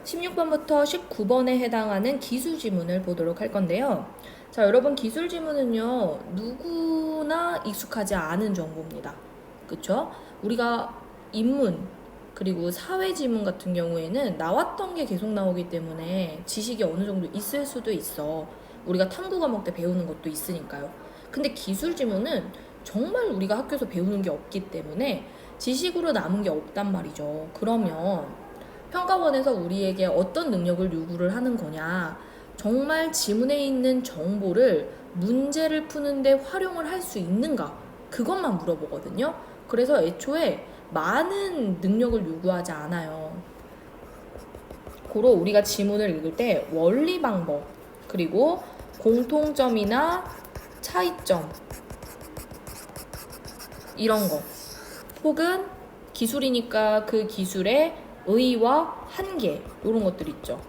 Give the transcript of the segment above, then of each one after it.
16번부터 19번에 해당하는 기술 지문을 보도록 할 건데요. 자, 여러분 기술 지문은요, 누구나 익숙하지 않은 정보입니다. 그쵸? 우리가 인문, 그리고 사회 지문 같은 경우에는 나왔던 게 계속 나오기 때문에 지식이 어느 정도 있을 수도 있어. 우리가 탐구 과목 때 배우는 것도 있으니까요. 근데 기술 지문은 정말 우리가 학교에서 배우는 게 없기 때문에 지식으로 남은 게 없단 말이죠. 그러면 평가원에서 우리에게 어떤 능력을 요구를 하는 거냐? 정말 지문에 있는 정보를 문제를 푸는데 활용을 할 수 있는가? 그것만 물어보거든요. 그래서 애초에 많은 능력을 요구하지 않아요. 고로 우리가 지문을 읽을 때 원리 방법, 그리고 공통점이나 차이점, 이런 거, 혹은 기술이니까 그 기술의 의의와 한계, 이런 것들 있죠.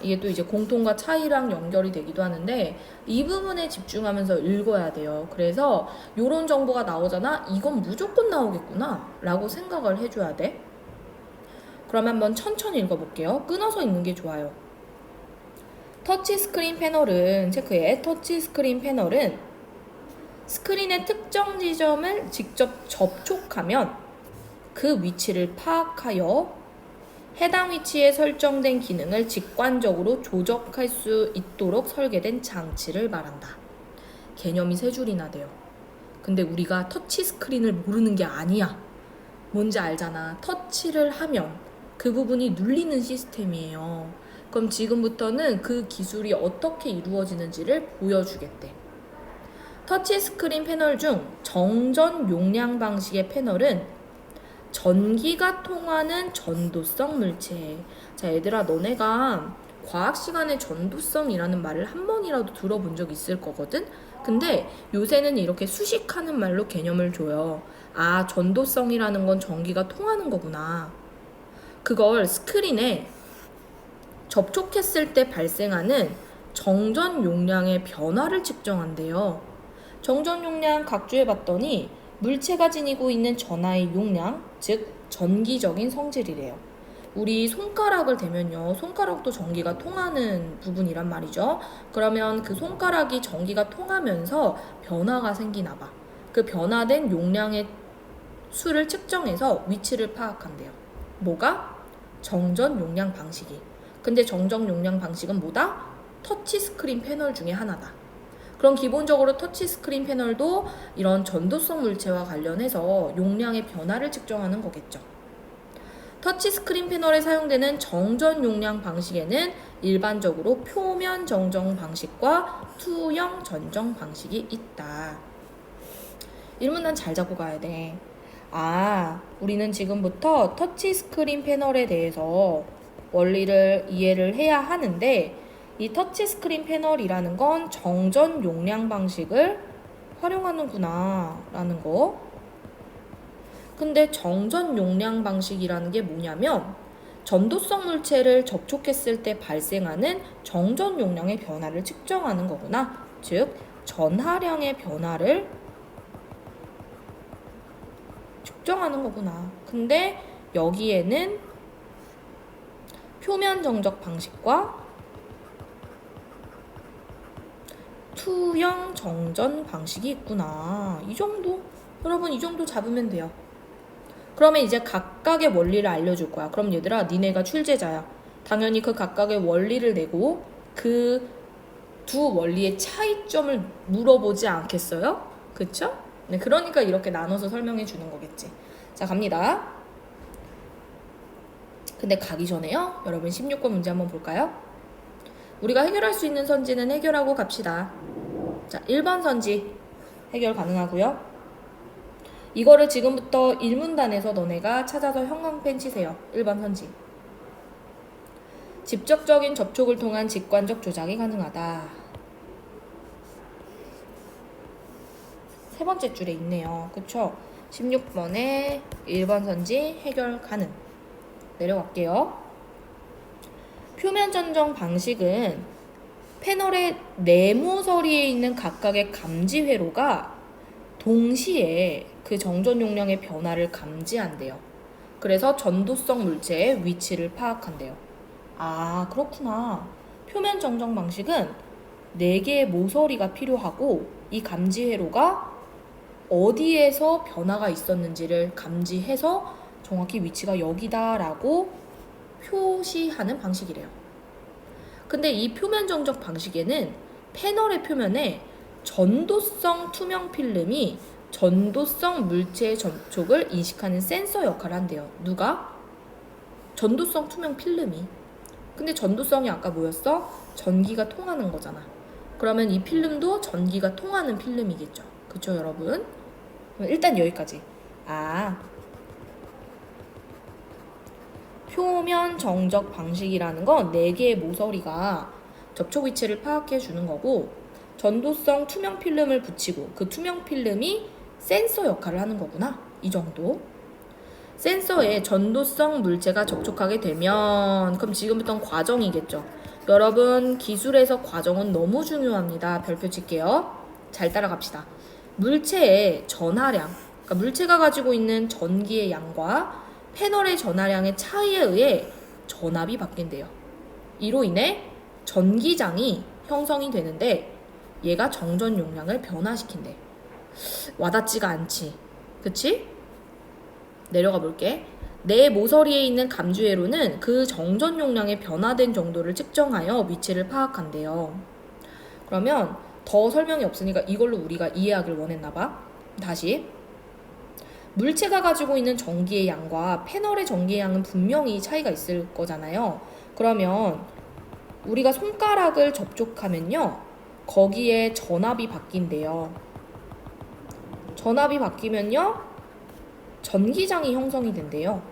이게 또 이제 공통과 차이랑 연결이 되기도 하는데 이 부분에 집중하면서 읽어야 돼요. 그래서 이런 정보가 나오잖아, 이건 무조건 나오겠구나 라고 생각을 해줘야 돼. 그러면 한번 천천히 읽어볼게요. 끊어서 읽는 게 좋아요. 터치스크린 패널은, 체크해. 터치스크린 패널은 스크린의 특정 지점을 직접 접촉하면 그 위치를 파악하여 해당 위치에 설정된 기능을 직관적으로 조작할 수 있도록 설계된 장치를 말한다. 개념이 세 줄이나 돼요. 근데 우리가 터치 스크린을 모르는 게 아니야. 뭔지 알잖아. 터치를 하면 그 부분이 눌리는 시스템이에요. 그럼 지금부터는 그 기술이 어떻게 이루어지는지를 보여주겠대. 터치 스크린 패널 중 정전 용량 방식의 패널은 전기가 통하는 전도성 물체. 자, 얘들아, 너네가 과학 시간에 전도성이라는 말을 한 번이라도 들어본 적 있을 거거든? 근데 요새는 이렇게 수식하는 말로 개념을 줘요. 아, 전도성이라는 건 전기가 통하는 거구나. 그걸 스크린에 접촉했을 때 발생하는 정전 용량의 변화를 측정한대요. 정전 용량 각주해 봤더니 물체가 지니고 있는 전하의 용량, 즉 전기적인 성질이래요. 우리 손가락을 대면요, 손가락도 전기가 통하는 부분이란 말이죠. 그러면 그 손가락이 전기가 통하면서 변화가 생기나 봐. 그 변화된 용량의 수를 측정해서 위치를 파악한대요. 뭐가? 정전 용량 방식이. 근데 정전 용량 방식은 뭐다? 터치 스크린 패널 중에 하나다. 그럼 기본적으로 터치 스크린 패널도 이런 전도성 물체와 관련해서 용량의 변화를 측정하는 거겠죠. 터치 스크린 패널에 사용되는 정전 용량 방식에는 일반적으로 표면 정정 방식과 투영 전정 방식이 있다. 일문단 잘 잡고 가야 돼. 아, 우리는 지금부터 터치 스크린 패널에 대해서 원리를 이해를 해야 하는데, 이 터치 스크린 패널이라는 건 정전 용량 방식을 활용하는구나 라는 거. 근데 정전 용량 방식이라는 게 뭐냐면 전도성 물체를 접촉했을 때 발생하는 정전 용량의 변화를 측정하는 거구나. 즉 전하량의 변화를 측정하는 거구나. 근데 여기에는 표면 정적 방식과 투영 정전 방식이 있구나. 이 정도? 여러분, 이 정도 잡으면 돼요. 그러면 이제 각각의 원리를 알려줄 거야. 그럼 얘들아, 니네가 출제자야. 당연히 그 각각의 원리를 내고 그 두 원리의 차이점을 물어보지 않겠어요? 그쵸? 네, 그러니까 이렇게 나눠서 설명해 주는 거겠지. 자, 갑니다. 근데 가기 전에요, 여러분 16번 문제 한번 볼까요? 우리가 해결할 수 있는 선지는 해결하고 갑시다. 자, 1번 선지 해결 가능하고요. 이거를 지금부터 1문단에서 너네가 찾아서 형광펜 치세요. 1번 선지. 직접적인 접촉을 통한 직관적 조작이 가능하다. 세 번째 줄에 있네요. 그쵸? 16번에 1번 선지 해결 가능. 내려갈게요. 표면 전정 방식은 패널의 네모 서리에 있는 각각의 감지 회로가 동시에 그 정전 용량의 변화를 감지한대요. 그래서 전도성 물체의 위치를 파악한대요. 아, 그렇구나. 표면 정정 방식은 4개의 모서리가 필요하고 이 감지 회로가 어디에서 변화가 있었는지를 감지해서 정확히 위치가 여기다라고 표시하는 방식이래요. 근데 이 표면 정정 방식에는 패널의 표면에 전도성 투명 필름이 전도성 물체의 접촉을 인식하는 센서 역할을 한대요. 누가? 전도성 투명 필름이. 근데 전도성이 아까 뭐였어? 전기가 통하는 거잖아. 그러면 이 필름도 전기가 통하는 필름이겠죠. 그쵸, 여러분? 일단 여기까지. 표면 정적 방식이라는 건 4개의 모서리가 접촉 위치를 파악해 주는 거고, 전도성 투명 필름을 붙이고 그 투명 필름이 센서 역할을 하는 거구나. 이 정도. 센서에 전도성 물체가 접촉하게 되면, 그럼 지금부터는 과정이겠죠. 여러분, 기술에서 과정은 너무 중요합니다. 별표 칠게요. 잘 따라갑시다. 물체의 전하량, 그러니까 물체가 가지고 있는 전기의 양과 패널의 전하량의 차이에 의해 전압이 바뀐대요. 이로 인해 전기장이 형성이 되는데 얘가 정전 용량을 변화시킨대. 와닿지가 않지. 그치? 내려가 볼게. 내 모서리에 있는 감주회로는 그 정전 용량의 변화된 정도를 측정하여 위치를 파악한대요. 그러면 더 설명이 없으니까 이걸로 우리가 이해하길 원했나봐. 다시. 물체가 가지고 있는 전기의 양과 패널의 전기의 양은 분명히 차이가 있을 거잖아요. 그러면 우리가 손가락을 접촉하면요, 거기에 전압이 바뀐대요. 전압이 바뀌면요, 전기장이 형성이 된대요.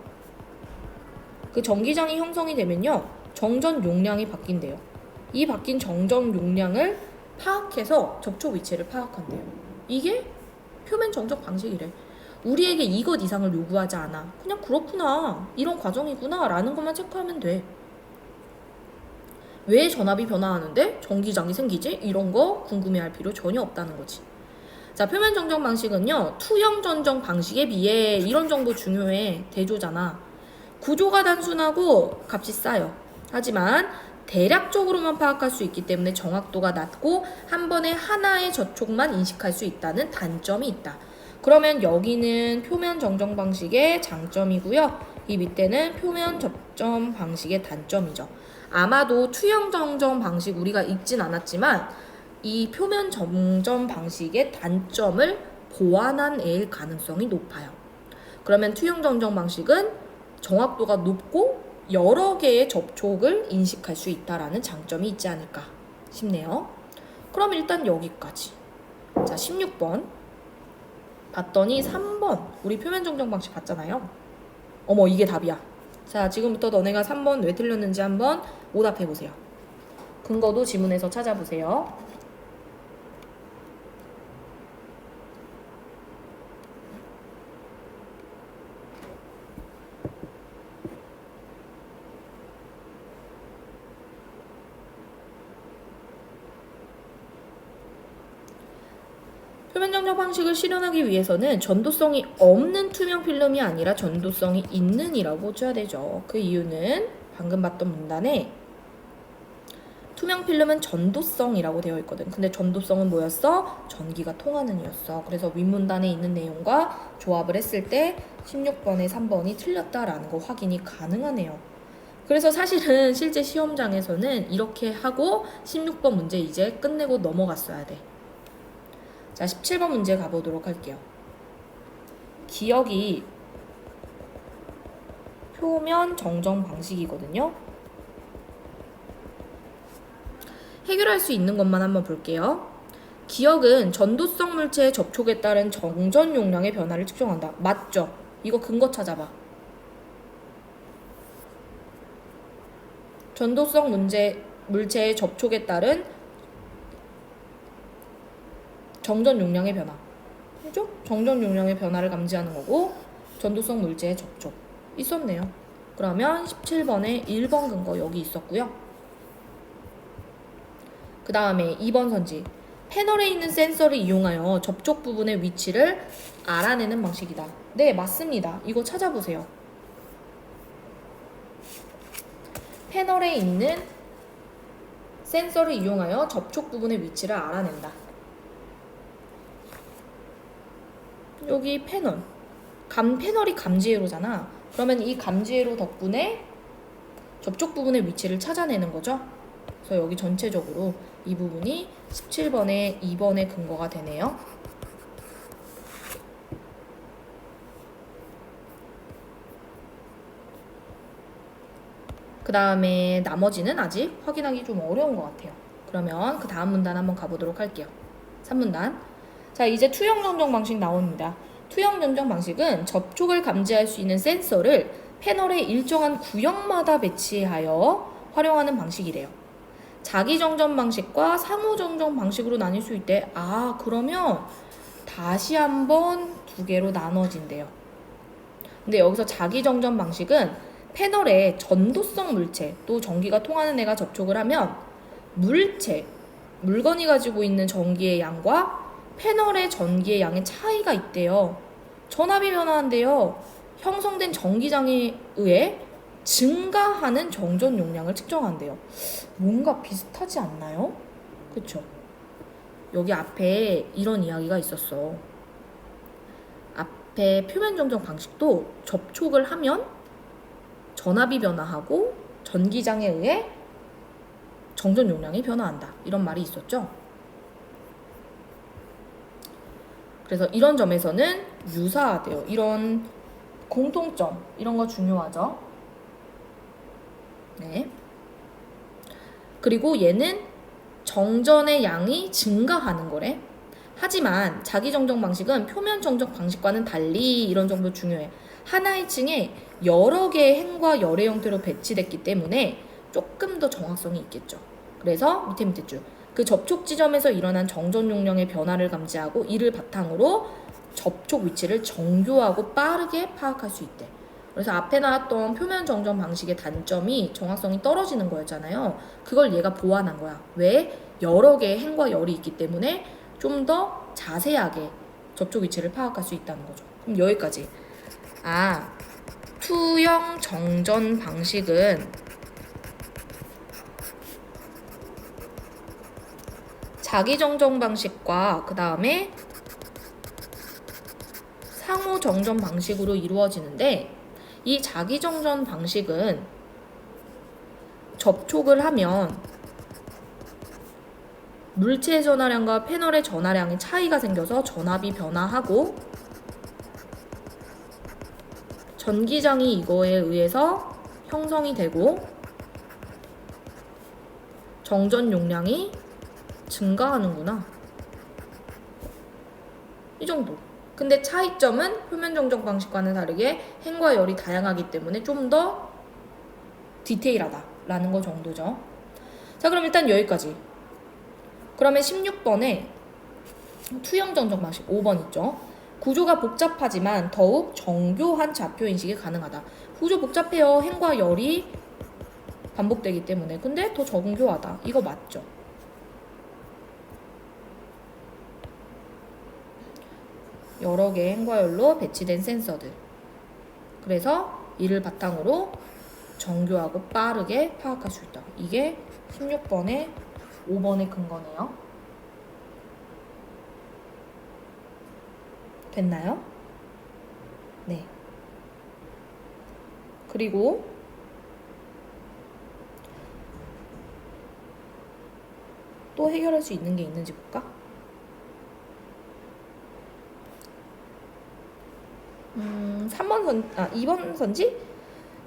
그 전기장이 형성이 되면요, 정전 용량이 바뀐대요. 이 바뀐 정전 용량을 파악해서 접촉 위치를 파악한대요. 이게 표면 정적 방식이래. 우리에게 이것 이상을 요구하지 않아. 그냥 그렇구나, 이런 과정이구나 라는 것만 체크하면 돼. 왜 전압이 변화하는데 전기장이 생기지? 이런 거 궁금해할 필요 전혀 없다는 거지. 자, 표면 정정 방식은요, 투영 전정 방식에 비해 이런 정보 중요해. 대조잖아. 구조가 단순하고 값이 싸요. 하지만 대략적으로만 파악할 수 있기 때문에 정확도가 낮고 한 번에 하나의 저촉만 인식할 수 있다는 단점이 있다. 그러면 여기는 표면 정정 방식의 장점이고요. 이 밑에는 표면 접점 방식의 단점이죠. 아마도 투영 정정 방식 우리가 읽진 않았지만 이 표면 정점 방식의 단점을 보완한 애일 가능성이 높아요. 그러면 투영 정정 방식은 정확도가 높고 여러 개의 접촉을 인식할 수 있다라는 장점이 있지 않을까 싶네요. 그럼 일단 여기까지. 자, 16번 봤더니 3번 우리 표면 정정 방식 봤잖아요. 어머, 이게 답이야. 자, 지금부터 너네가 3번 왜 틀렸는지 한번 오답해보세요. 근거도 지문에서 찾아보세요. 표면 정적 방식을 실현하기 위해서는 전도성이 없는 투명 필름이 아니라 전도성이 있는 이라고 줘야 되죠. 그 이유는 방금 봤던 문단에 투명 필름은 전도성이라고 되어 있거든. 근데 전도성은 뭐였어? 전기가 통하는 이었어. 그래서 윗문단에 있는 내용과 조합을 했을 때 16번에 3번이 틀렸다라는 거 확인이 가능하네요. 그래서 사실은 실제 시험장에서는 이렇게 하고 16번 문제 이제 끝내고 넘어갔어야 돼. 자, 17번 문제 가보도록 할게요. 기억이 표면 정정 방식이거든요. 해결할 수 있는 것만 한번 볼게요. 기억은 전도성 물체의 접촉에 따른 정전 용량의 변화를 측정한다. 맞죠? 이거 근거 찾아봐. 전도성 물체의 접촉에 따른 정전 용량의 변화. 그죠? 정전 용량의 변화를 감지하는 거고 전도성 물체의 접촉. 있었네요. 그러면 17번에 1번 근거 여기 있었고요. 그 다음에 2번 선지. 패널에 있는 센서를 이용하여 접촉 부분의 위치를 알아내는 방식이다. 네, 맞습니다. 이거 찾아보세요. 패널에 있는 센서를 이용하여 접촉 부분의 위치를 알아낸다. 여기 패널. 패널이 감지회로잖아. 그러면 이 감지회로 덕분에 접촉 부분의 위치를 찾아내는 거죠. 그래서 여기 전체적으로 이 부분이 17번에 2번의 근거가 되네요. 그 다음에 나머지는 아직 확인하기 좀 어려운 것 같아요. 그러면 그 다음 문단 한번 가보도록 할게요. 3문단. 자, 이제 투영 정정 방식 나옵니다. 투영 정정 방식은 접촉을 감지할 수 있는 센서를 패널의 일정한 구역마다 배치하여 활용하는 방식이래요. 자기 정전 방식과 상호 정전 방식으로 나뉠 수 있대. 아, 그러면 다시 한번 두 개로 나눠진대요. 근데 여기서 자기 정전 방식은 패널에 전도성 물체, 또 전기가 통하는 애가 접촉을 하면 물건이 가지고 있는 전기의 양과 패널의 전기의 양의 차이가 있대요. 전압이 변화한대요. 형성된 전기장에 의해 증가하는 정전 용량을 측정한대요. 뭔가 비슷하지 않나요? 그쵸? 여기 앞에 이런 이야기가 있었어. 앞에 표면 정정 방식도 접촉을 하면 전압이 변화하고 전기장에 의해 정전 용량이 변화한다. 이런 말이 있었죠. 그래서 이런 점에서는 유사하대요. 이런 공통점, 이런 거 중요하죠. 네. 그리고 얘는 정전의 양이 증가하는 거래. 하지만 자기 정정 방식은 표면 정정 방식과는 달리 이런 점도 중요해. 하나의 층에 여러 개의 행과 열의 형태로 배치됐기 때문에 조금 더 정확성이 있겠죠. 그래서 밑에 줄. 그 접촉 지점에서 일어난 정전 용량의 변화를 감지하고 이를 바탕으로 접촉 위치를 정교하고 빠르게 파악할 수 있대. 그래서 앞에 나왔던 표면 정전 방식의 단점이 정확성이 떨어지는 거였잖아요. 그걸 얘가 보완한 거야. 왜? 여러 개의 행과 열이 있기 때문에 좀 더 자세하게 접촉 위치를 파악할 수 있다는 거죠. 그럼 여기까지. 투영 정전 방식은 자기 정전 방식과 그 다음에 상호 정전 방식으로 이루어지는데, 이 자기 정전 방식은 접촉을 하면 물체의 전하량과 패널의 전하량의 차이가 생겨서 전압이 변화하고 전기장이 이거에 의해서 형성이 되고 정전 용량이 증가하는구나. 이 정도. 근데 차이점은 표면 정정 방식과는 다르게 행과 열이 다양하기 때문에 좀 더 디테일하다라는 거 정도죠. 자, 그럼 일단 여기까지. 그러면 16번에 투영 정정 방식 5번 있죠. 구조가 복잡하지만 더욱 정교한 좌표 인식이 가능하다. 구조 복잡해요. 행과 열이 반복되기 때문에. 근데 더 정교하다. 이거 맞죠? 여러 개의 행과 열로 배치된 센서들. 그래서 이를 바탕으로 정교하고 빠르게 파악할 수 있다. 이게 16번에 5번의 근거네요. 됐나요? 네. 그리고 또 해결할 수 있는 게 있는지 볼까? 2번 선지?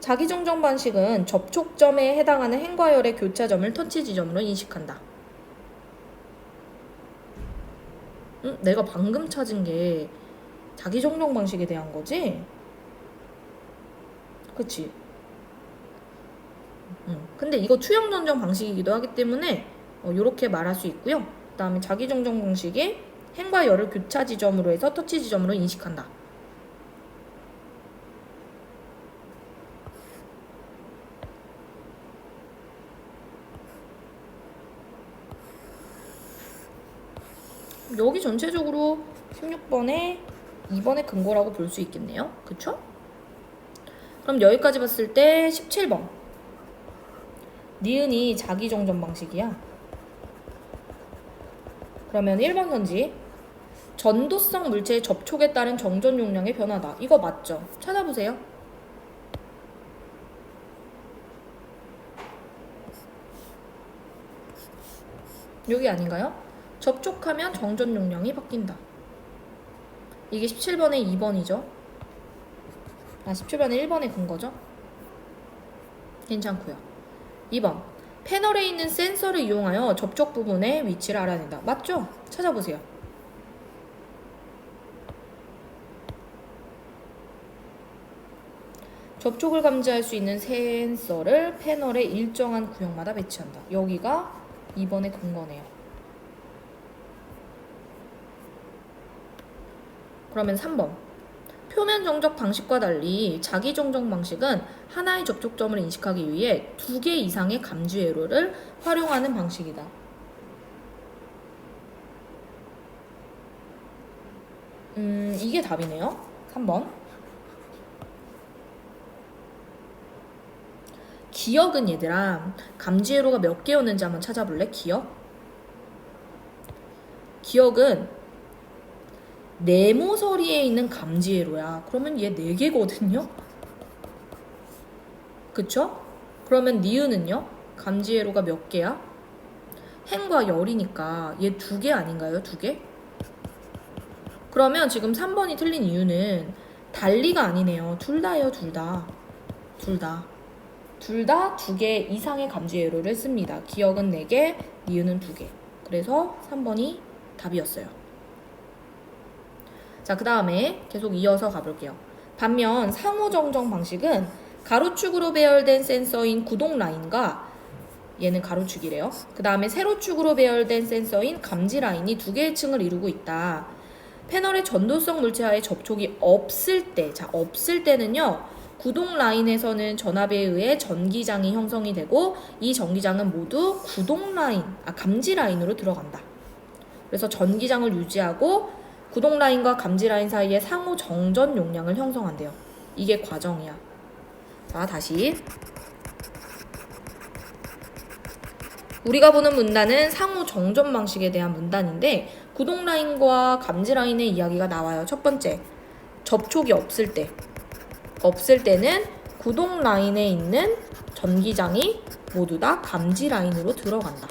자기 정정 방식은 접촉점에 해당하는 행과 열의 교차점을 터치 지점으로 인식한다. 내가 방금 찾은 게 자기 정정 방식에 대한 거지? 그치? 근데 이거 투영 정정 방식이기도 하기 때문에 이렇게 말할 수 있고요. 그 다음에 자기 정정 방식이 행과 열을 교차 지점으로 해서 터치 지점으로 인식한다. 여기 전체적으로 16번에 2번의 근거라고 볼 수 있겠네요. 그쵸? 그럼 여기까지 봤을 때 17번. 니은이 자기정전 방식이야. 그러면 1번 선지. 전도성 물체의 접촉에 따른 정전 용량의 변화다. 이거 맞죠? 찾아보세요. 여기 아닌가요? 접촉하면 정전 용량이 바뀐다. 이게 17번의 2번이죠. 17번의 1번의 근거죠. 괜찮고요. 2번. 패널에 있는 센서를 이용하여 접촉 부분의 위치를 알아낸다. 맞죠? 찾아보세요. 접촉을 감지할 수 있는 센서를 패널의 일정한 구역마다 배치한다. 여기가 2번의 근거네요. 그러면 3번. 표면 정적 방식과 달리 자기 정적 방식은 하나의 접촉점을 인식하기 위해 2개 이상의 감지 회로를 활용하는 방식이다. 이게 답이네요. 3번. 기억은 얘들아, 감지 회로가 몇 개였는지 한번 찾아볼래? 기억은 네모서리에 있는 감지 회로야. 그러면 얘 4개거든요? 그쵸? 그러면 니은은요? 감지 회로가 몇 개야? 행과 열이니까 얘 2개 아닌가요? 2개? 그러면 지금 3번이 틀린 이유는 달리가 아니네요. 둘 다예요. 둘 다 2개 이상의 감지 회로를 씁니다. 기억은 4개, 니은은 2개. 그래서 3번이 답이었어요. 자, 그 다음에 계속 이어서 가볼게요. 반면 상호정정 방식은 가로축으로 배열된 센서인 구동 라인과 얘는 가로축이래요. 그 다음에 세로축으로 배열된 센서인 감지 라인이 2개의 층을 이루고 있다. 패널의 전도성 물체와의 접촉이 없을 때, 자, 없을 때는요, 구동 라인에서는 전압에 의해 전기장이 형성이 되고 이 전기장은 모두 구동 라인, 감지 라인으로 들어간다. 그래서 전기장을 유지하고 구동 라인과 감지 라인 사이에 상호 정전 용량을 형성한대요. 이게 과정이야. 자, 다시. 우리가 보는 문단은 상호 정전 방식에 대한 문단인데 구동 라인과 감지 라인의 이야기가 나와요. 첫 번째, 접촉이 없을 때. 없을 때는 구동 라인에 있는 전기장이 모두 다 감지 라인으로 들어간다.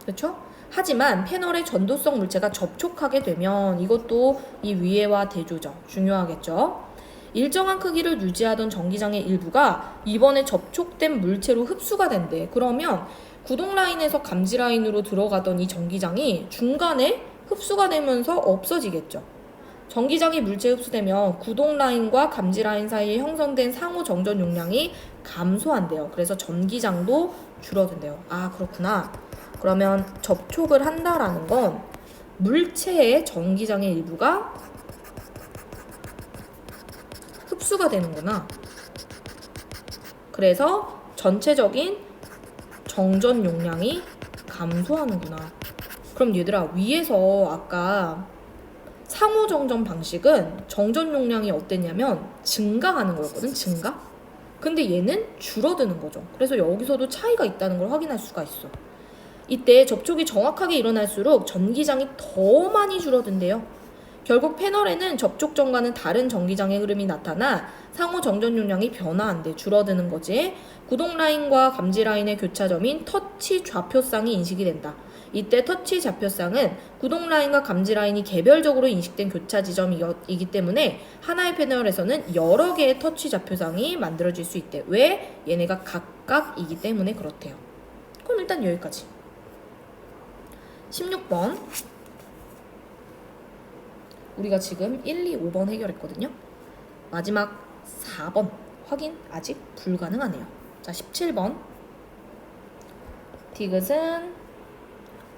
그렇죠? 하지만 패널의 전도성 물체가 접촉하게 되면 이것도 이 위해와 대조죠. 중요하겠죠? 일정한 크기를 유지하던 전기장의 일부가 이번에 접촉된 물체로 흡수가 된대. 그러면 구동 라인에서 감지 라인으로 들어가던 이 전기장이 중간에 흡수가 되면서 없어지겠죠. 전기장이 물체에 흡수되면 구동 라인과 감지 라인 사이에 형성된 상호 정전 용량이 감소한대요. 그래서 전기장도 줄어든대요. 아, 그렇구나. 그러면 접촉을 한다라는 건 물체의 전기장의 일부가 흡수가 되는구나. 그래서 전체적인 정전 용량이 감소하는구나. 그럼 얘들아, 위에서 아까 상호 정전 방식은 정전 용량이 어땠냐면 증가하는 거였거든. 증가? 근데 얘는 줄어드는 거죠. 그래서 여기서도 차이가 있다는 걸 확인할 수가 있어. 이때 접촉이 정확하게 일어날수록 전기장이 더 많이 줄어든대요. 결국 패널에는 접촉 전과는 다른 전기장의 흐름이 나타나 상호 정전 용량이 변화한대. 줄어드는 거지. 구동 라인과 감지 라인의 교차점인 터치 좌표쌍이 인식이 된다. 이때 터치 좌표쌍은 구동 라인과 감지 라인이 개별적으로 인식된 교차 지점이기 때문에 하나의 패널에서는 여러 개의 터치 좌표쌍이 만들어질 수 있대. 왜? 얘네가 각각이기 때문에 그렇대요. 그럼 일단 여기까지. 16번. 우리가 지금 1, 2, 5번 해결했거든요. 마지막 4번 확인 아직 불가능하네요. 자, 17번. 디귿은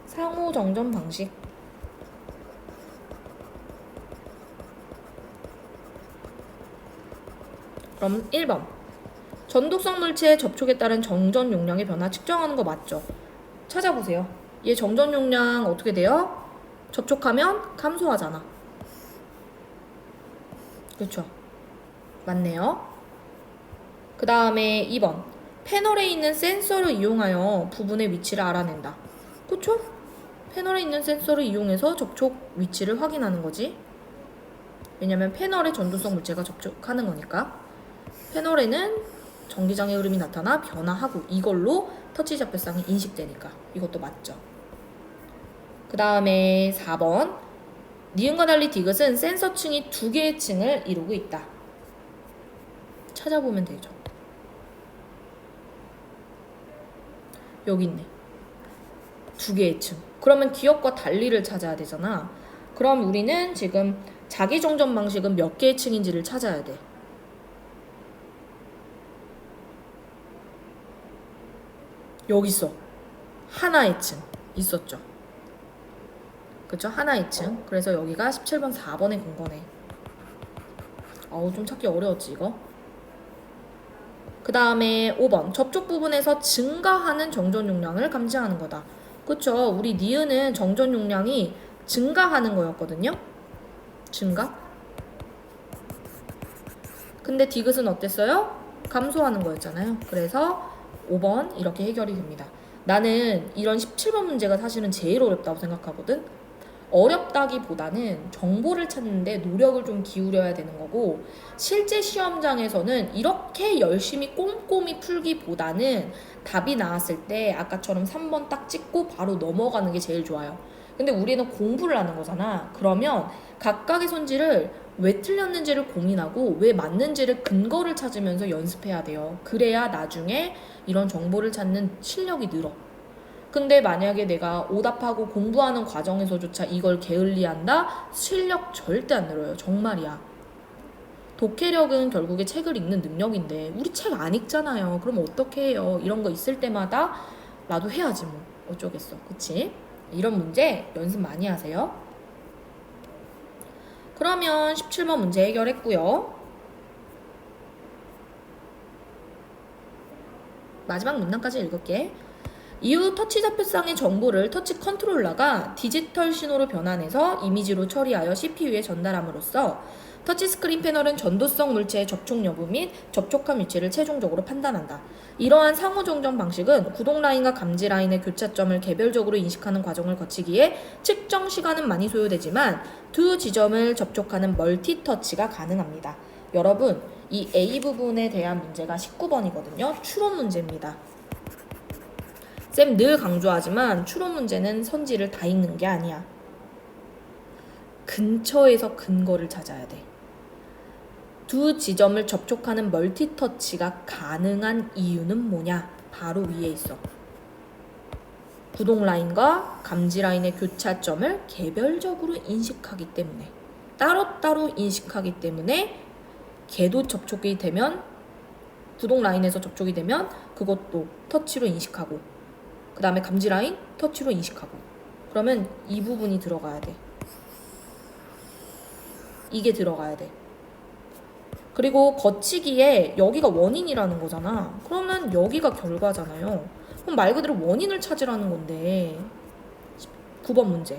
상호 정전 방식. 그럼 1번. 전도성 물체의 접촉에 따른 정전 용량의 변화 측정하는 거 맞죠? 찾아보세요. 얘 정전 용량 어떻게 돼요? 접촉하면 감소하잖아. 그렇죠? 맞네요. 그 다음에 2번. 패널에 있는 센서를 이용하여 부분의 위치를 알아낸다. 그쵸? 패널에 있는 센서를 이용해서 접촉 위치를 확인하는 거지. 왜냐면 패널에 전도성 물체가 접촉하는 거니까. 패널에는 전기장의 흐름이 나타나 변화하고 이걸로 터치 잡별상이 인식되니까 이것도 맞죠. 그 다음에 4번 니은과 달리 디귿은 센서층이 2개의 층을 이루고 있다. 찾아보면 되죠. 여기 있네. 2개의 층. 그러면 기역과 달리를 찾아야 되잖아. 그럼 우리는 지금 자기 정전 방식은 몇 개의 층인지를 찾아야 돼. 여기 있어. 하나의 층 있었죠. 그쵸? 하나의 층. 그래서 여기가 17번 4번에 건 거네. 어우, 좀 찾기 어려웠지 이거. 그 다음에 5번 접촉 부분에서 증가하는 정전 용량을 감지하는 거다. 그쵸? 우리 니은은 정전 용량이 증가하는 거였거든요. 증가. 근데 디귿은 어땠어요? 감소하는 거였잖아요. 그래서 5번 이렇게 해결이 됩니다. 나는 이런 17번 문제가 사실은 제일 어렵다고 생각하거든. 어렵다기보다는 정보를 찾는데 노력을 좀 기울여야 되는 거고, 실제 시험장에서는 이렇게 열심히 꼼꼼히 풀기보다는 답이 나왔을 때 아까처럼 3번 딱 찍고 바로 넘어가는 게 제일 좋아요. 근데 우리는 공부를 하는 거잖아. 그러면 각각의 손질을 왜 틀렸는지를 고민하고 왜 맞는지를 근거를 찾으면서 연습해야 돼요. 그래야 나중에 이런 정보를 찾는 실력이 늘어. 근데 만약에 내가 오답하고 공부하는 과정에서조차 이걸 게을리한다? 실력 절대 안 늘어요. 정말이야. 독해력은 결국에 책을 읽는 능력인데 우리 책 안 읽잖아요. 그럼 어떻게 해요? 이런 거 있을 때마다 나도 해야지 뭐. 어쩌겠어. 그치? 이런 문제 연습 많이 하세요. 그러면 17번 문제 해결했고요. 마지막 문단까지 읽을게. 이후 터치 잡표상의 정보를 터치 컨트롤러가 디지털 신호로 변환해서 이미지로 처리하여 CPU에 전달함으로써 터치 스크린 패널은 전도성 물체의 접촉 여부 및 접촉한 위치를 최종적으로 판단한다. 이러한 상호 정전 방식은 구동 라인과 감지 라인의 교차점을 개별적으로 인식하는 과정을 거치기에 측정 시간은 많이 소요되지만 두 지점을 접촉하는 멀티 터치가 가능합니다. 여러분, 이 A 부분에 대한 문제가 19번이거든요. 추론 문제입니다. 쌤 늘 강조하지만 추론 문제는 선지를 다 읽는 게 아니야. 근처에서 근거를 찾아야 돼. 두 지점을 접촉하는 멀티터치가 가능한 이유는 뭐냐? 바로 위에 있어. 구동 라인과 감지 라인의 교차점을 개별적으로 인식하기 때문에, 따로따로 인식하기 때문에 걔도 접촉이 되면, 구동 라인에서 접촉이 되면 그것도 터치로 인식하고, 그 다음에 감지 라인 터치로 인식하고, 그러면 이 부분이 들어가야 돼. 이게 들어가야 돼. 그리고 거치기에 여기가 원인이라는 거잖아. 그러면 여기가 결과잖아요. 그럼 말 그대로 원인을 찾으라는 건데 9번 문제.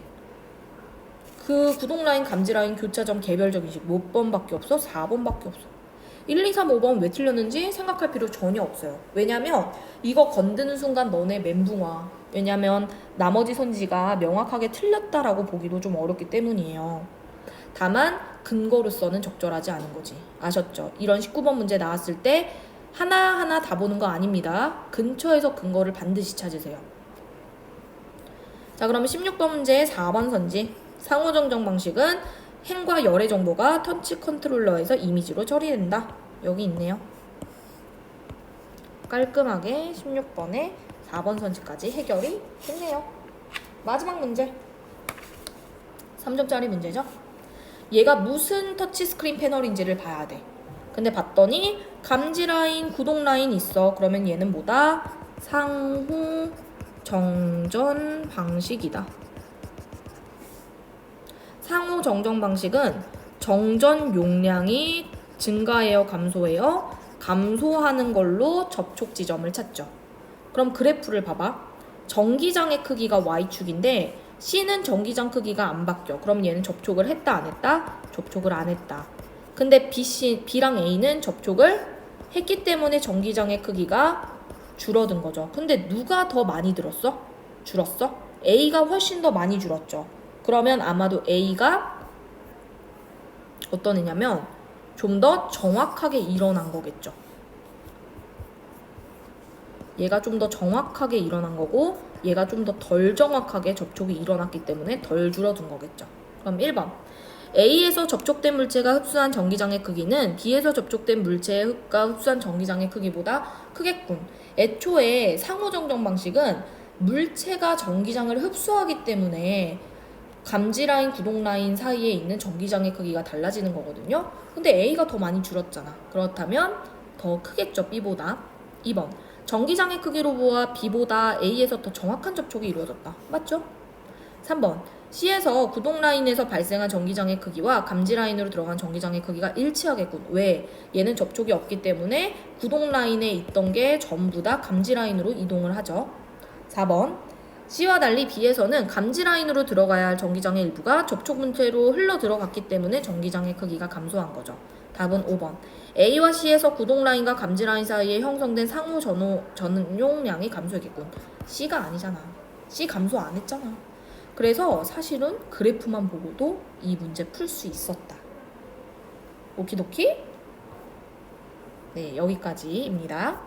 그 구동 라인, 감지 라인, 교차점, 개별적 인식 몇 번밖에 없어? 4번밖에 없어. 1, 2, 3, 5번 왜 틀렸는지 생각할 필요 전혀 없어요. 왜냐면 이거 건드는 순간 너네 멘붕 와. 왜냐면 나머지 선지가 명확하게 틀렸다라고 보기도 좀 어렵기 때문이에요. 다만 근거로서는 적절하지 않은 거지. 아셨죠? 이런 19번 문제 나왔을 때 하나하나 다 보는 거 아닙니다. 근처에서 근거를 반드시 찾으세요. 자, 그러면 16번 문제 4번 선지. 상호정정 방식은 행과 열의 정보가 터치 컨트롤러에서 이미지로 처리된다. 여기 있네요. 깔끔하게 16번에 4번 선지까지 해결이 됐네요. 마지막 문제. 3점짜리 문제죠? 얘가 무슨 터치 스크린 패널인지를 봐야 돼. 근데 봤더니 감지 라인, 구동 라인 있어. 그러면 얘는 뭐다? 상호 정전 방식이다. 상호 정전 방식은 정전 용량이 증가해요, 감소해요? 감소하는 걸로 접촉 지점을 찾죠. 그럼 그래프를 봐봐. 전기장의 크기가 Y축인데 C는 전기장 크기가 안 바뀌어. 그럼 얘는 접촉을 했다, 안 했다? 접촉을 안 했다. 근데 B랑 A는 접촉을 했기 때문에 전기장의 크기가 줄어든 거죠. 근데 누가 더 많이 들었어? 줄었어? A가 훨씬 더 많이 줄었죠. 그러면 아마도 A가 어떤 애냐면 좀 더 정확하게 일어난 거겠죠. 얘가 좀 더 정확하게 일어난 거고 얘가 좀 더 덜 정확하게 접촉이 일어났기 때문에 덜 줄어든 거겠죠. 그럼 1번. A에서 접촉된 물체가 흡수한 전기장의 크기는 B에서 접촉된 물체의 흡과 흡수한 전기장의 크기보다 크겠군. 애초에 상호정정 방식은 물체가 전기장을 흡수하기 때문에 감지라인, 구동라인 사이에 있는 전기장의 크기가 달라지는 거거든요. 근데 A가 더 많이 줄었잖아. 그렇다면 더 크겠죠, B보다. 2번. 전기장의 크기로 보아 B보다 A에서 더 정확한 접촉이 이루어졌다. 맞죠? 3번. C에서 구동라인에서 발생한 전기장의 크기와 감지라인으로 들어간 전기장의 크기가 일치하겠군. 왜? 얘는 접촉이 없기 때문에 구동라인에 있던 게 전부 다 감지라인으로 이동을 하죠. 4번. C와 달리 B에서는 감지라인으로 들어가야 할 전기장의 일부가 접촉 물체로 흘러 들어갔기 때문에 전기장의 크기가 감소한 거죠. 답은 5번. A와 C에서 구동라인과 감지라인 사이에 형성된 상호 전용량이 감소했겠군. C가 아니잖아. C 감소 안 했잖아. 그래서 사실은 그래프만 보고도 이 문제 풀 수 있었다. 오키도키? 네, 여기까지입니다.